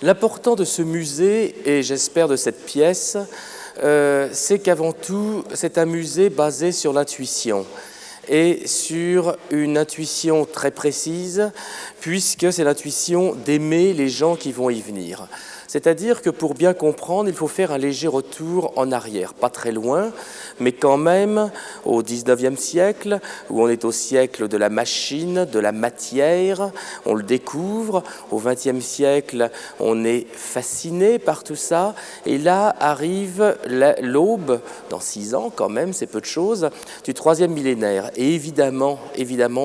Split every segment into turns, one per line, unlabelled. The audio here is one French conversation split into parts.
L'important de ce musée, et j'espère de cette pièce, c'est qu'avant tout, c'est un musée basé sur l'intuition et sur une intuition très précise, puisque c'est l'intuition d'aimer les gens qui vont y venir. C'est-à-dire que pour bien comprendre, il faut faire un léger retour en arrière, pas très loin, mais quand même au XIXe siècle, où on est au siècle de la machine, de la matière, on le découvre. Au XXe siècle, on est fasciné par tout ça, et là arrive l'aube, dans 6 ans quand même, c'est peu de choses, du 3e millénaire. Et évidemment,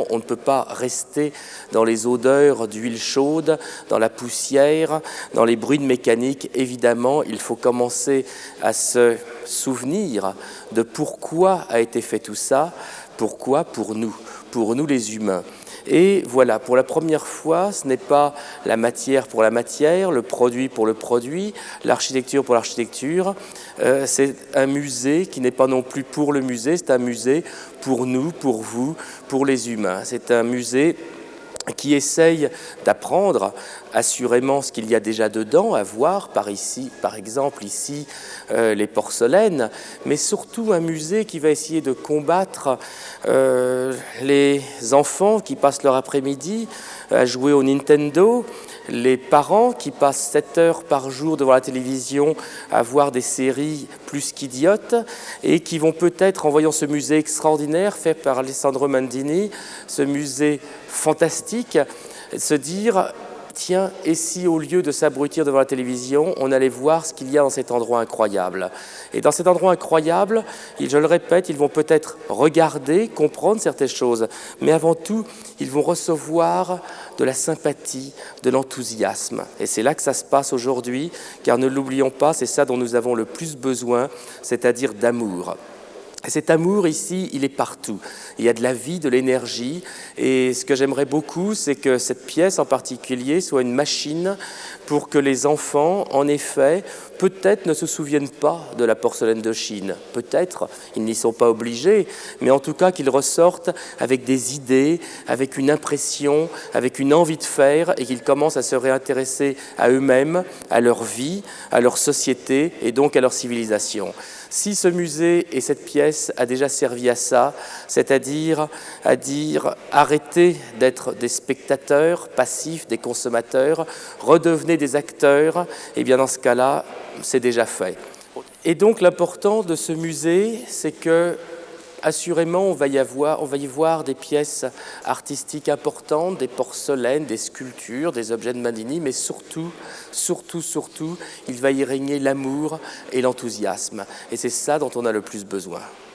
on ne peut pas rester dans les odeurs d'huile chaude, dans la poussière, dans les bruits de mécanique. Évidemment, il faut commencer à se souvenir de pourquoi a été fait tout ça, pourquoi pour nous les humains. Et voilà, pour la première fois, ce n'est pas la matière pour la matière, le produit pour le produit, l'architecture pour l'architecture. C'est un musée qui n'est pas non plus pour le musée, c'est un musée pour nous, pour vous, pour les humains. C'est un musée qui essaye d'apprendre assurément ce qu'il y a déjà dedans, à voir par exemple ici les porcelaines, mais surtout un musée qui va essayer de combattre les enfants qui passent leur après-midi à jouer au Nintendo, les parents qui passent 7 heures par jour devant la télévision à voir des séries plus qu'idiotes et qui vont peut-être, en voyant ce musée extraordinaire fait par Alessandro Mandini, ce musée fantastique, se dire « Tiens, et si au lieu de s'abrutir devant la télévision, on allait voir ce qu'il y a dans cet endroit incroyable ?» Et dans cet endroit incroyable, je le répète, ils vont peut-être regarder, comprendre certaines choses, mais avant tout, ils vont recevoir de la sympathie, de l'enthousiasme. Et c'est là que ça se passe aujourd'hui, car ne l'oublions pas, c'est ça dont nous avons le plus besoin, c'est-à-dire d'amour. Et cet amour ici, il est partout. Il y a de la vie, de l'énergie. Et ce que j'aimerais beaucoup, c'est que cette pièce en particulier soit une machine pour que les enfants, en effet, peut-être ne se souviennent pas de la porcelaine de Chine. Peut-être, ils n'y sont pas obligés, mais en tout cas qu'ils ressortent avec des idées, avec une impression, avec une envie de faire et qu'ils commencent à se réintéresser à eux-mêmes, à leur vie, à leur société et donc à leur civilisation. Si ce musée et cette pièce a déjà servi à ça, c'est-à-dire à dire arrêtez d'être des spectateurs passifs, des consommateurs, redevenez des acteurs, et bien dans ce cas-là, c'est déjà fait. Et donc l'important de ce musée, c'est que assurément, on va y voir des pièces artistiques importantes, des porcelaines, des sculptures, des objets de Mandini, mais surtout, il va y régner l'amour et l'enthousiasme. Et c'est ça dont on a le plus besoin.